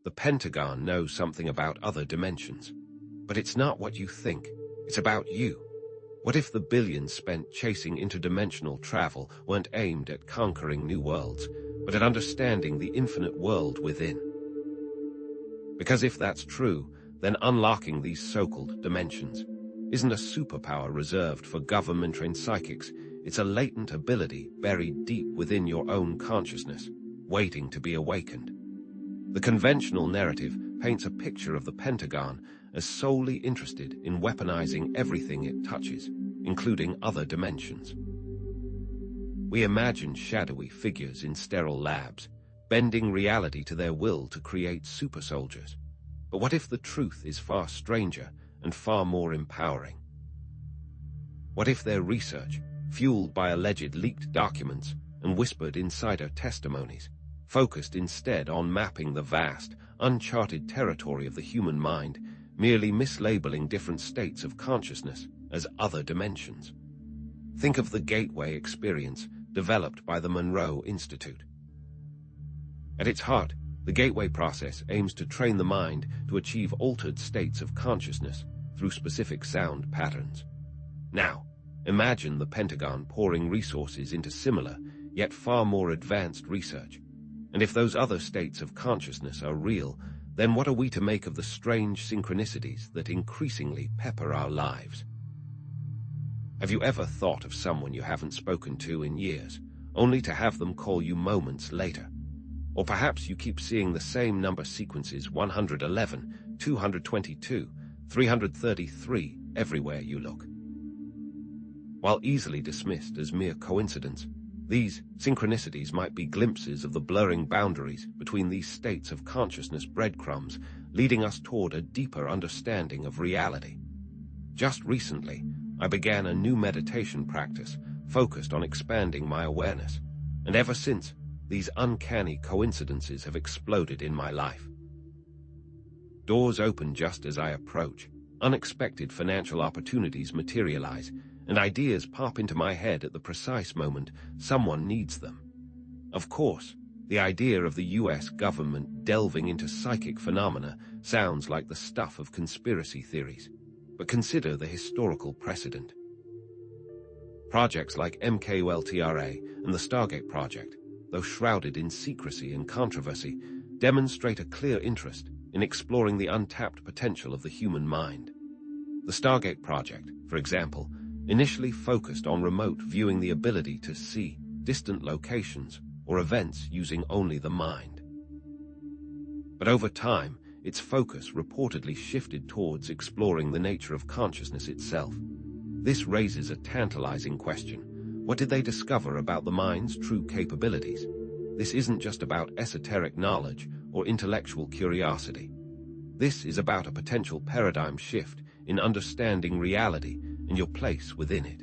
The Pentagon knows something about other dimensions. But it's not what you think. It's about you. What if the billions spent chasing interdimensional travel weren't aimed at conquering new worlds, but at understanding the infinite world within? Because if that's true, then unlocking these so-called dimensions isn't a superpower reserved for government-trained psychics. It's a latent ability buried deep within your own consciousness, waiting to be awakened. The conventional narrative paints a picture of the Pentagon as solely interested in weaponizing everything it touches, including other dimensions. We imagine shadowy figures in sterile labs, bending reality to their will to create super soldiers. But what if the truth is far stranger and far more empowering? What if their research, fueled by alleged leaked documents and whispered insider testimonies, focused instead on mapping the vast, uncharted territory of the human mind, merely mislabeling different states of consciousness as other dimensions? Think of the gateway experience developed by the Monroe Institute. At its heart, the gateway process aims to train the mind to achieve altered states of consciousness through specific sound patterns. Now, imagine the Pentagon pouring resources into similar, yet far more advanced research. And if those other states of consciousness are real, then what are we to make of the strange synchronicities that increasingly pepper our lives? Have you ever thought of someone you haven't spoken to in years, only to have them call you moments later? Or perhaps you keep seeing the same number sequences 111, 222, 333 everywhere you look. While easily dismissed as mere coincidence, these synchronicities might be glimpses of the blurring boundaries between these states of consciousness breadcrumbs, leading us toward a deeper understanding of reality. Just recently, I began a new meditation practice focused on expanding my awareness, and ever since, these uncanny coincidences have exploded in my life. Doors open just as I approach, unexpected financial opportunities materialize, and ideas pop into my head at the precise moment someone needs them. Of course, the idea of the US government delving into psychic phenomena sounds like the stuff of conspiracy theories, but consider the historical precedent. Projects like MKUltra and the Stargate Project, though shrouded in secrecy and controversy, demonstrate a clear interest in exploring the untapped potential of the human mind. The Stargate Project, for example, initially focused on remote viewing, the ability to see distant locations or events using only the mind. But over time, its focus reportedly shifted towards exploring the nature of consciousness itself. This raises a tantalizing question. What did they discover about the mind's true capabilities? This isn't just about esoteric knowledge or intellectual curiosity. This is about a potential paradigm shift in understanding reality and your place within it.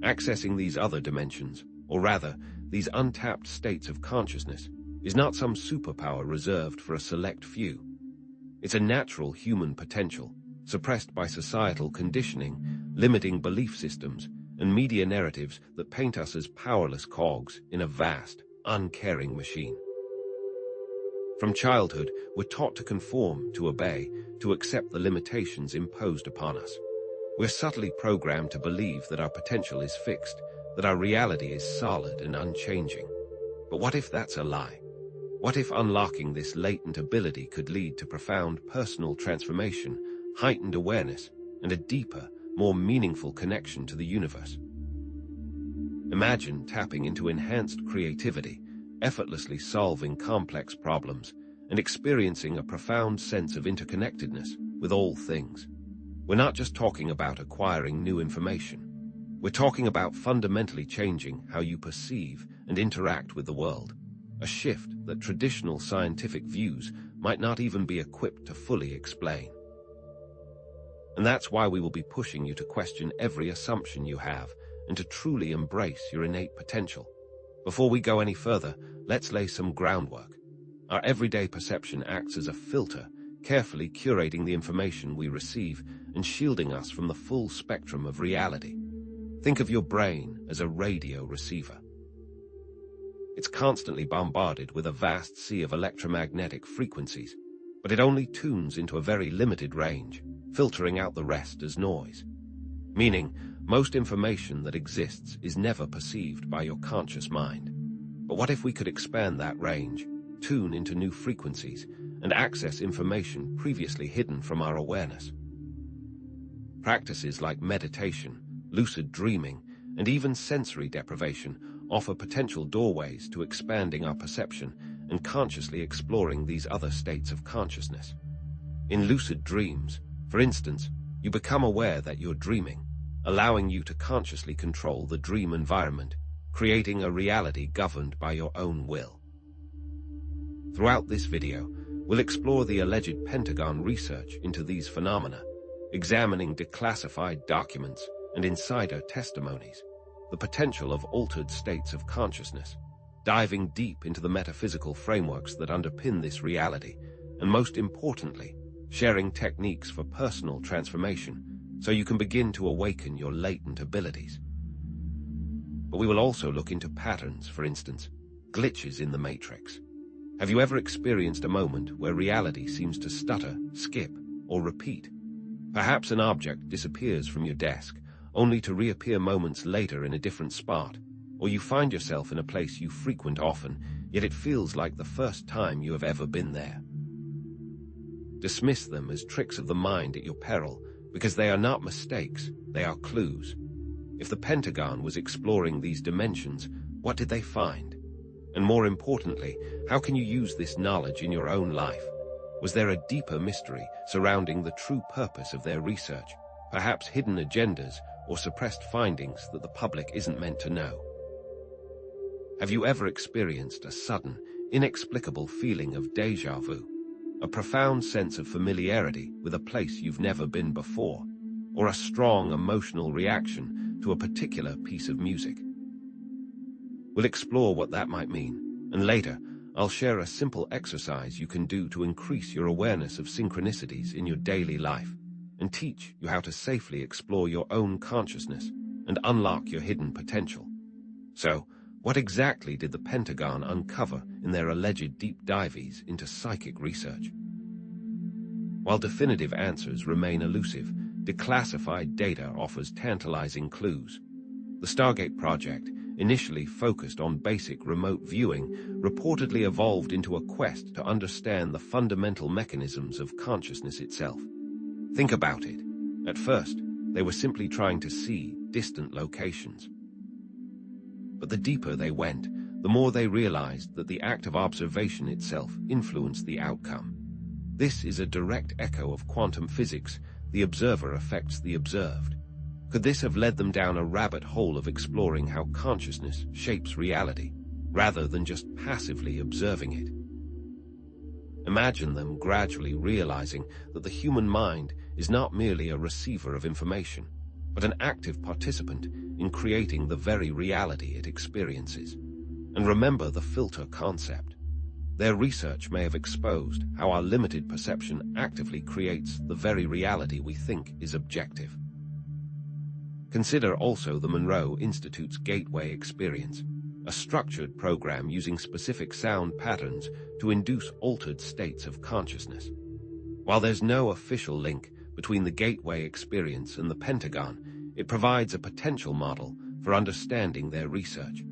Accessing these other dimensions, or rather, these untapped states of consciousness, is not some superpower reserved for a select few. It's a natural human potential, suppressed by societal conditioning, limiting belief systems, and media narratives that paint us as powerless cogs in a vast, uncaring machine. From childhood, we're taught to conform, to obey, to accept the limitations imposed upon us. We're subtly programmed to believe that our potential is fixed, that our reality is solid and unchanging. But what if that's a lie? What if unlocking this latent ability could lead to profound personal transformation, heightened awareness, and a deeper, more meaningful connection to the universe? Imagine tapping into enhanced creativity, effortlessly solving complex problems, and experiencing a profound sense of interconnectedness with all things. We're not just talking about acquiring new information. We're talking about fundamentally changing how you perceive and interact with the world, a shift that traditional scientific views might not even be equipped to fully explain. And that's why we will be pushing you to question every assumption you have and to truly embrace your innate potential. Before we go any further, let's lay some groundwork. Our everyday perception acts as a filter, carefully curating the information we receive and shielding us from the full spectrum of reality. Think of your brain as a radio receiver. It's constantly bombarded with a vast sea of electromagnetic frequencies, but it only tunes into a very limited range, filtering out the rest as noise. Meaning, most information that exists is never perceived by your conscious mind. But what if we could expand that range, tune into new frequencies, and access information previously hidden from our awareness? Practices like meditation, lucid dreaming, and even sensory deprivation offer potential doorways to expanding our perception and consciously exploring these other states of consciousness. In lucid dreams, for instance, you become aware that you're dreaming, allowing you to consciously control the dream environment, creating a reality governed by your own will. Throughout this video, we'll explore the alleged Pentagon research into these phenomena, examining declassified documents and insider testimonies, the potential of altered states of consciousness, diving deep into the metaphysical frameworks that underpin this reality, and most importantly, sharing techniques for personal transformation so you can begin to awaken your latent abilities. But we will also look into patterns, for instance, glitches in the matrix. Have you ever experienced a moment where reality seems to stutter, skip, or repeat? Perhaps an object disappears from your desk, only to reappear moments later in a different spot, or you find yourself in a place you frequent often, yet it feels like the first time you have ever been there. Dismiss them as tricks of the mind at your peril, because they are not mistakes, they are clues. If the Pentagon was exploring these dimensions, what did they find? And more importantly, how can you use this knowledge in your own life? Was there a deeper mystery surrounding the true purpose of their research, perhaps hidden agendas or suppressed findings that the public isn't meant to know? Have you ever experienced a sudden, inexplicable feeling of déjà vu, a profound sense of familiarity with a place you've never been before, or a strong emotional reaction to a particular piece of music? We'll explore what that might mean, and later, I'll share a simple exercise you can do to increase your awareness of synchronicities in your daily life, and teach you how to safely explore your own consciousness and unlock your hidden potential. So, what exactly did the Pentagon uncover in their alleged deep dives into psychic research? While definitive answers remain elusive, declassified data offers tantalizing clues. The Stargate project, initially focused on basic remote viewing, reportedly evolved into a quest to understand the fundamental mechanisms of consciousness itself. Think about it. At first, they were simply trying to see distant locations. But the deeper they went, the more they realized that the act of observation itself influenced the outcome. This is a direct echo of quantum physics: the observer affects the observed. Could this have led them down a rabbit hole of exploring how consciousness shapes reality, rather than just passively observing it? Imagine them gradually realizing that the human mind is not merely a receiver of information, but an active participant in creating the very reality it experiences. And remember the filter concept. Their research may have exposed how our limited perception actively creates the very reality we think is objective. Consider also the Monroe Institute's Gateway Experience, a structured program using specific sound patterns to induce altered states of consciousness. While there's no official link between the Gateway Experience and the Pentagon, it provides a potential model for understanding their research.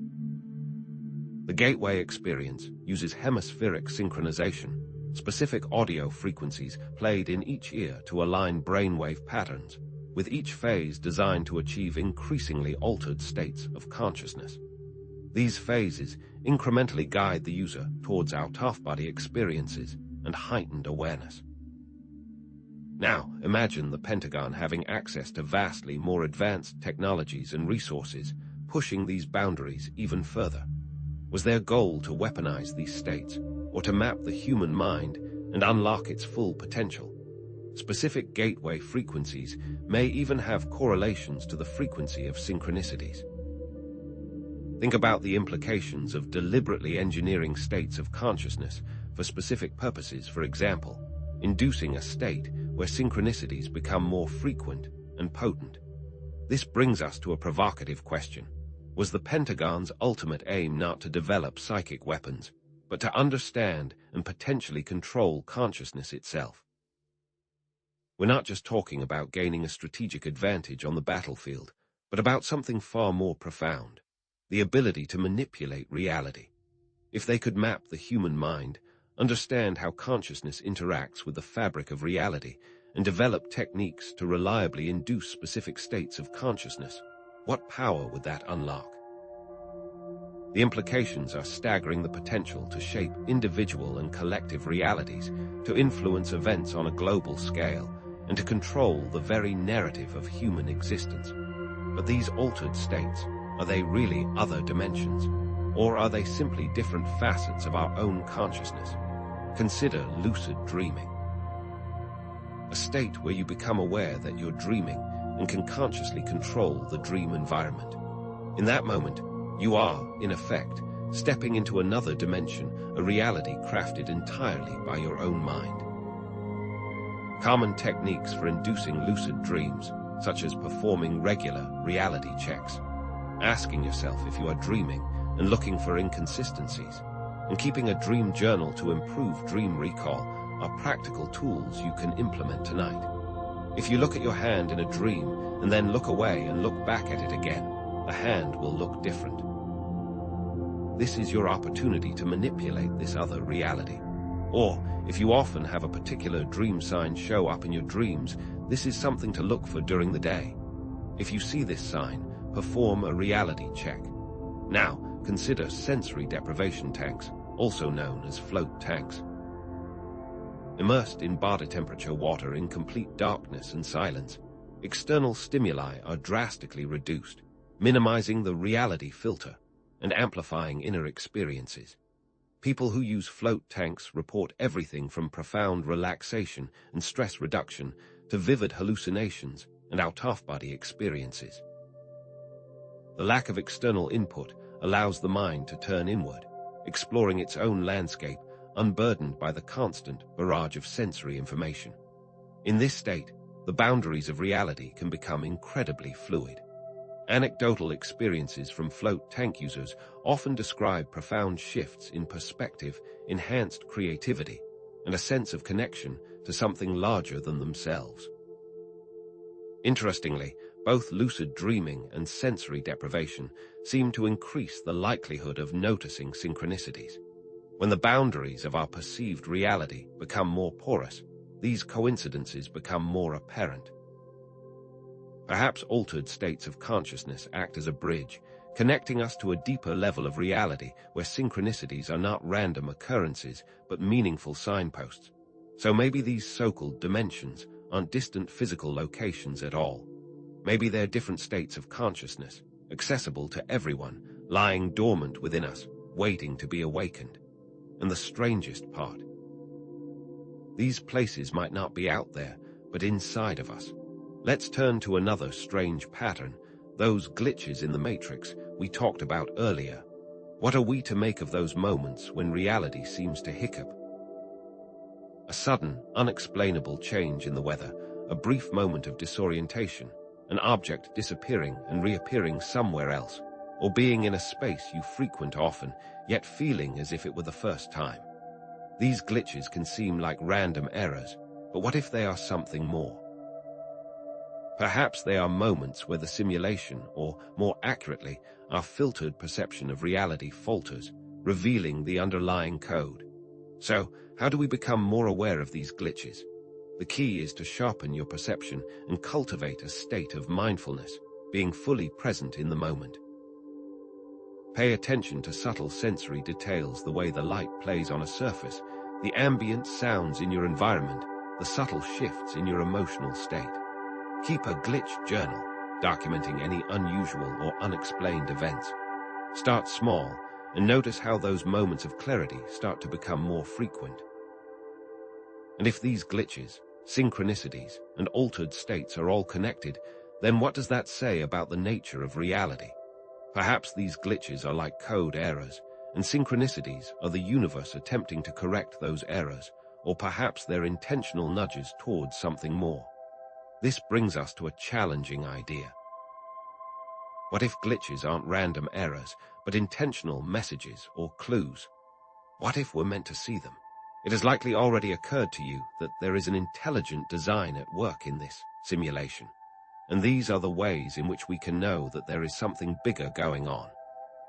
The Gateway Experience uses hemispheric synchronization, specific audio frequencies played in each ear to align brainwave patterns, with each phase designed to achieve increasingly altered states of consciousness. These phases incrementally guide the user towards out-of-body experiences and heightened awareness. Now, imagine the Pentagon having access to vastly more advanced technologies and resources, pushing these boundaries even further. Was their goal to weaponize these states, or to map the human mind and unlock its full potential? Specific gateway frequencies may even have correlations to the frequency of synchronicities. Think about the implications of deliberately engineering states of consciousness for specific purposes, for example, inducing a state where synchronicities become more frequent and potent. This brings us to a provocative question. Was the Pentagon's ultimate aim not to develop psychic weapons, but to understand and potentially control consciousness itself? We're not just talking about gaining a strategic advantage on the battlefield, but about something far more profound: the ability to manipulate reality. If they could map the human mind, understand how consciousness interacts with the fabric of reality, and develop techniques to reliably induce specific states of consciousness, what power would that unlock? The implications are staggering: the potential to shape individual and collective realities, to influence events on a global scale, and to control the very narrative of human existence. But these altered states, are they really other dimensions? Or are they simply different facets of our own consciousness? Consider lucid dreaming. A state where you become aware that you're dreaming and can consciously control the dream environment. In that moment, you are, in effect, stepping into another dimension, a reality crafted entirely by your own mind. Common techniques for inducing lucid dreams, such as performing regular reality checks, asking yourself if you are dreaming and looking for inconsistencies, and keeping a dream journal to improve dream recall, are practical tools you can implement tonight. If you look at your hand in a dream and then look away and look back at it again, the hand will look different. This is your opportunity to manipulate this other reality. Or, if you often have a particular dream sign show up in your dreams, this is something to look for during the day. If you see this sign, perform a reality check. Now, consider sensory deprivation tanks, also known as float tanks. Immersed in body-temperature water in complete darkness and silence, external stimuli are drastically reduced, minimizing the reality filter and amplifying inner experiences. People who use float tanks report everything from profound relaxation and stress reduction to vivid hallucinations and out-of-body experiences. The lack of external input allows the mind to turn inward, exploring its own landscape, unburdened by the constant barrage of sensory information. In this state, the boundaries of reality can become incredibly fluid. Anecdotal experiences from float tank users often describe profound shifts in perspective, enhanced creativity, and a sense of connection to something larger than themselves. Interestingly, both lucid dreaming and sensory deprivation seem to increase the likelihood of noticing synchronicities. When the boundaries of our perceived reality become more porous, these coincidences become more apparent. Perhaps altered states of consciousness act as a bridge, connecting us to a deeper level of reality where synchronicities are not random occurrences but meaningful signposts. So maybe these so-called dimensions aren't distant physical locations at all. Maybe they're different states of consciousness, accessible to everyone, lying dormant within us, waiting to be awakened. And the strangest part, these places might not be out there, but inside of us. Let's turn to another strange pattern, those glitches in the matrix we talked about earlier. What are we to make of those moments when reality seems to hiccup? A sudden, unexplainable change in the weather, a brief moment of disorientation, an object disappearing and reappearing somewhere else, or being in a space you frequent often, yet feeling as if it were the first time. These glitches can seem like random errors, but what if they are something more? Perhaps they are moments where the simulation, or more accurately, our filtered perception of reality falters, revealing the underlying code. So, how do we become more aware of these glitches? The key is to sharpen your perception and cultivate a state of mindfulness, being fully present in the moment. Pay attention to subtle sensory details, the way the light plays on a surface, the ambient sounds in your environment, the subtle shifts in your emotional state. Keep a glitch journal, documenting any unusual or unexplained events. Start small and notice how those moments of clarity start to become more frequent. And if these glitches, synchronicities, and altered states are all connected, then what does that say about the nature of reality? Perhaps these glitches are like code errors, and synchronicities are the universe attempting to correct those errors, or perhaps they're intentional nudges towards something more. This brings us to a challenging idea. What if glitches aren't random errors, but intentional messages or clues? What if we're meant to see them? It has likely already occurred to you that there is an intelligent design at work in this simulation. And these are the ways in which we can know that there is something bigger going on.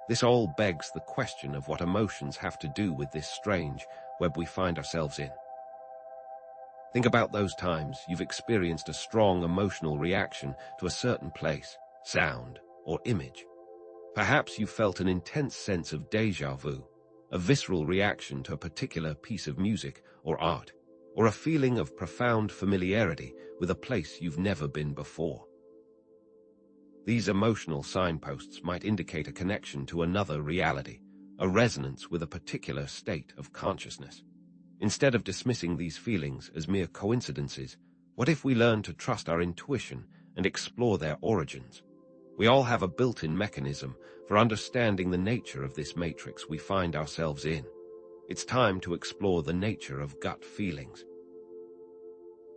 This all begs the question of what emotions have to do with this strange web we find ourselves in. Think about those times you've experienced a strong emotional reaction to a certain place, sound, or image. Perhaps you felt an intense sense of déjà vu, a visceral reaction to a particular piece of music or art, or a feeling of profound familiarity with a place you've never been before. These emotional signposts might indicate a connection to another reality, a resonance with a particular state of consciousness. Instead of dismissing these feelings as mere coincidences, what if we learn to trust our intuition and explore their origins? We all have a built-in mechanism for understanding the nature of this matrix we find ourselves in. It's time to explore the nature of gut feelings.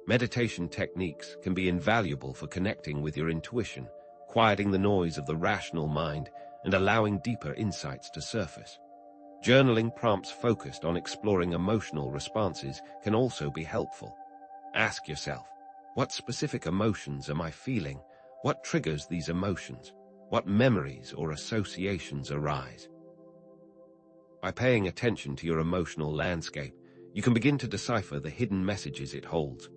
Meditation techniques can be invaluable for connecting with your intuition, quieting the noise of the rational mind, and allowing deeper insights to surface. Journaling prompts focused on exploring emotional responses can also be helpful. Ask yourself, what specific emotions am I feeling? What triggers these emotions? What memories or associations arise? By paying attention to your emotional landscape, you can begin to decipher the hidden messages it holds.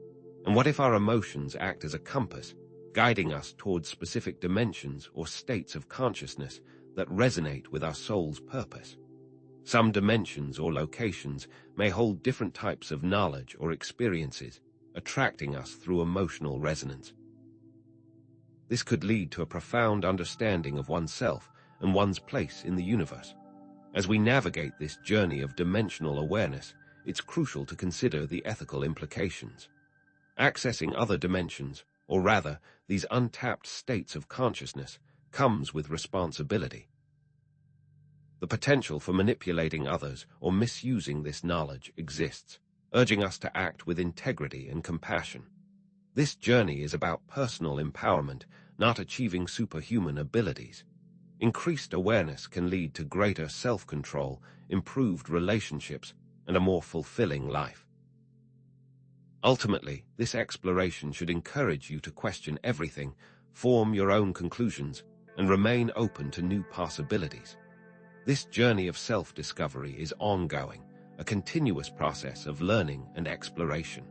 And what if our emotions act as a compass, guiding us towards specific dimensions or states of consciousness that resonate with our soul's purpose? Some dimensions or locations may hold different types of knowledge or experiences, attracting us through emotional resonance. This could lead to a profound understanding of oneself and one's place in the universe. As we navigate this journey of dimensional awareness, it's crucial to consider the ethical implications. Accessing other dimensions, or rather, these untapped states of consciousness, comes with responsibility. The potential for manipulating others or misusing this knowledge exists, urging us to act with integrity and compassion. This journey is about personal empowerment, not achieving superhuman abilities. Increased awareness can lead to greater self-control, improved relationships, and a more fulfilling life. Ultimately, this exploration should encourage you to question everything, form your own conclusions, and remain open to new possibilities. This journey of self-discovery is ongoing, a continuous process of learning and exploration.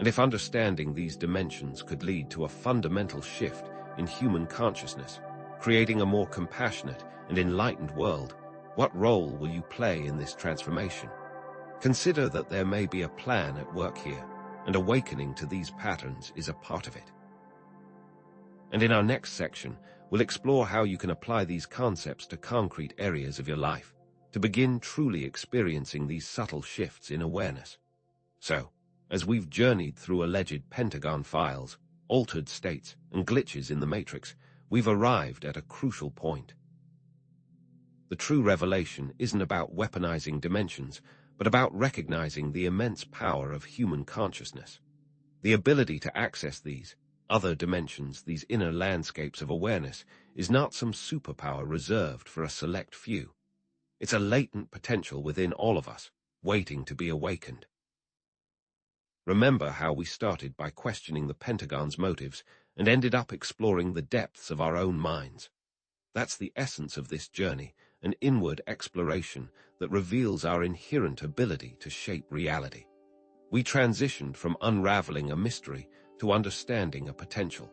And if understanding these dimensions could lead to a fundamental shift in human consciousness, creating a more compassionate and enlightened world, what role will you play in this transformation? Consider that there may be a plan at work here, and awakening to these patterns is a part of it. And in our next section, we'll explore how you can apply these concepts to concrete areas of your life, to begin truly experiencing these subtle shifts in awareness. So, as we've journeyed through alleged Pentagon files, altered states, and glitches in the matrix, we've arrived at a crucial point. The true revelation isn't about weaponizing dimensions, but about recognizing the immense power of human consciousness. The ability to access these other dimensions, these inner landscapes of awareness, is not some superpower reserved for a select few. It's a latent potential within all of us, waiting to be awakened. Remember how we started by questioning the Pentagon's motives and ended up exploring the depths of our own minds. That's the essence of this journey, an inward exploration that reveals our inherent ability to shape reality. We transitioned from unraveling a mystery to understanding a potential.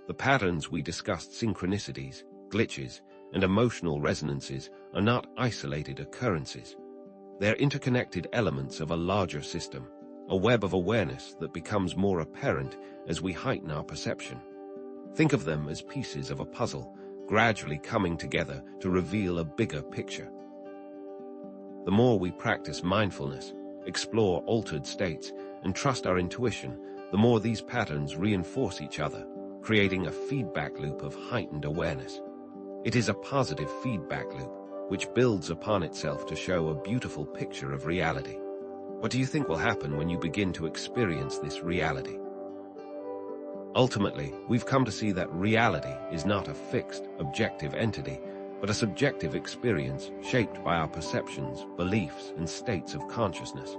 The patterns we discussed, synchronicities, glitches, and emotional resonances, are not isolated occurrences. They're interconnected elements of a larger system, a web of awareness that becomes more apparent as we heighten our perception. Think of them as pieces of a puzzle, gradually coming together to reveal a bigger picture. The more we practice mindfulness, explore altered states, and trust our intuition, the more these patterns reinforce each other, creating a feedback loop of heightened awareness. It is a positive feedback loop, which builds upon itself to show a beautiful picture of reality. What do you think will happen when you begin to experience this reality? Ultimately, we've come to see that reality is not a fixed, objective entity, but a subjective experience shaped by our perceptions, beliefs, and states of consciousness.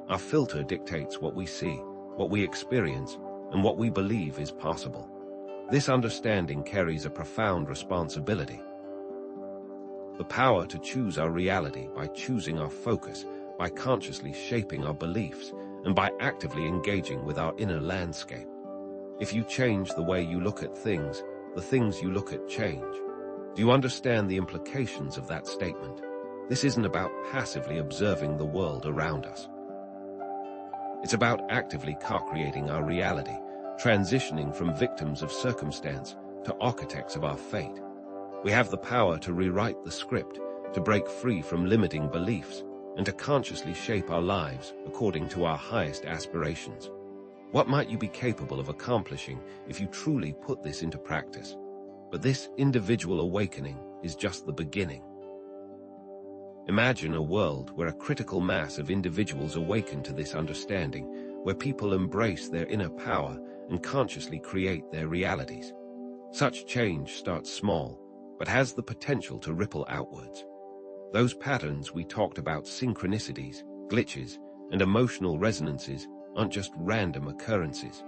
Our filter dictates what we see, what we experience, and what we believe is possible. This understanding carries a profound responsibility. The power to choose our reality by choosing our focus, by consciously shaping our beliefs, and by actively engaging with our inner landscape. If you change the way you look at things, the things you look at change. Do you understand the implications of that statement? This isn't about passively observing the world around us. It's about actively co-creating our reality, transitioning from victims of circumstance to architects of our fate. We have the power to rewrite the script, to break free from limiting beliefs, and to consciously shape our lives according to our highest aspirations. What might you be capable of accomplishing if you truly put this into practice? But this individual awakening is just the beginning. Imagine a world where a critical mass of individuals awaken to this understanding, where people embrace their inner power and consciously create their realities. Such change starts small, but has the potential to ripple outwards. Those patterns we talked about, synchronicities, glitches, and emotional resonances, aren't just random occurrences.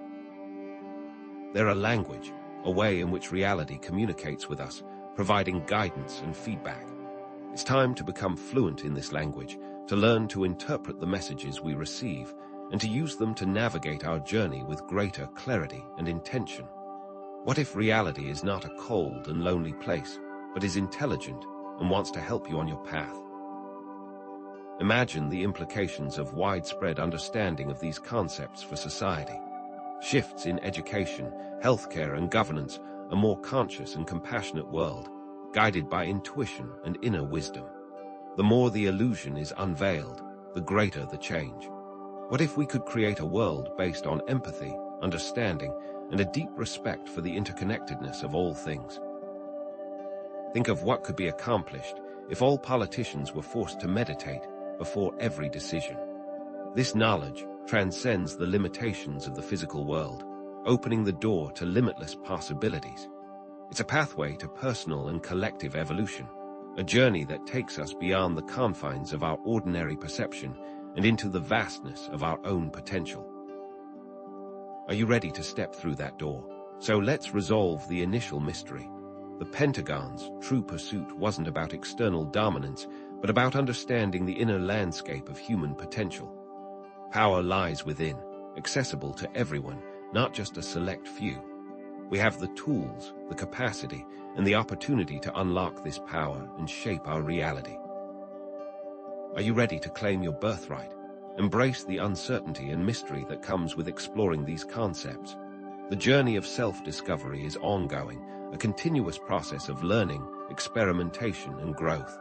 They're a language, a way in which reality communicates with us, providing guidance and feedback. It's time to become fluent in this language, to learn to interpret the messages we receive, and to use them to navigate our journey with greater clarity and intention. What if reality is not a cold and lonely place, but is intelligent and wants to help you on your path? Imagine the implications of widespread understanding of these concepts for society. Shifts in education, healthcare, and governance, a more conscious and compassionate world, guided by intuition and inner wisdom. The more the illusion is unveiled, the greater the change. What if we could create a world based on empathy, understanding, and a deep respect for the interconnectedness of all things? Think of what could be accomplished if all politicians were forced to meditate before every decision. This knowledge transcends the limitations of the physical world, opening the door to limitless possibilities. It's a pathway to personal and collective evolution, a journey that takes us beyond the confines of our ordinary perception and into the vastness of our own potential. Are you ready to step through that door? So let's resolve the initial mystery. The Pentagon's true pursuit wasn't about external dominance, but about understanding the inner landscape of human potential. Power lies within, accessible to everyone, not just a select few. We have the tools, the capacity, and the opportunity to unlock this power and shape our reality. Are you ready to claim your birthright? Embrace the uncertainty and mystery that comes with exploring these concepts. The journey of self-discovery is ongoing, a continuous process of learning, experimentation, and growth.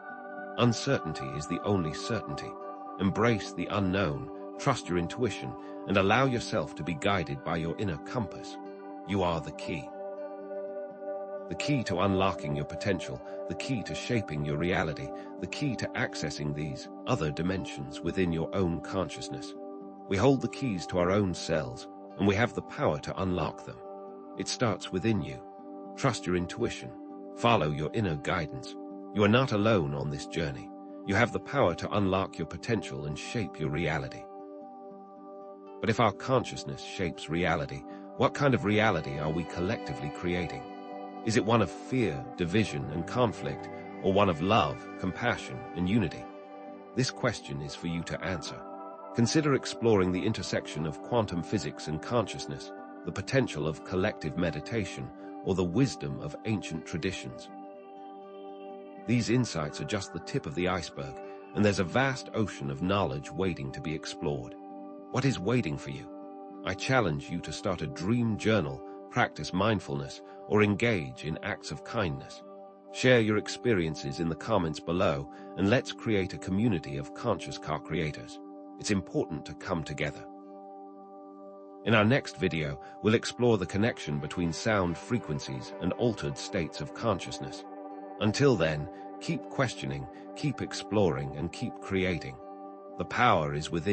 Uncertainty is the only certainty. Embrace the unknown, trust your intuition, and allow yourself to be guided by your inner compass. You are the key. The key to unlocking your potential, the key to shaping your reality, the key to accessing these other dimensions within your own consciousness. We hold the keys to our own selves, and we have the power to unlock them. It starts within you. Trust your intuition. Follow your inner guidance. You are not alone on this journey. You have the power to unlock your potential and shape your reality. But if our consciousness shapes reality, what kind of reality are we collectively creating? Is it one of fear, division, and conflict, or one of love, compassion, and unity? This question is for you to answer. Consider exploring the intersection of quantum physics and consciousness, the potential of collective meditation, or the wisdom of ancient traditions. These insights are just the tip of the iceberg, and there's a vast ocean of knowledge waiting to be explored. What is waiting for you? I challenge you to start a dream journal, practice mindfulness, or engage in acts of kindness. Share your experiences in the comments below, and let's create a community of conscious co-creators. It's important to come together. In our next video, we'll explore the connection between sound frequencies and altered states of consciousness. Until then, keep questioning, keep exploring, and keep creating. The power is within.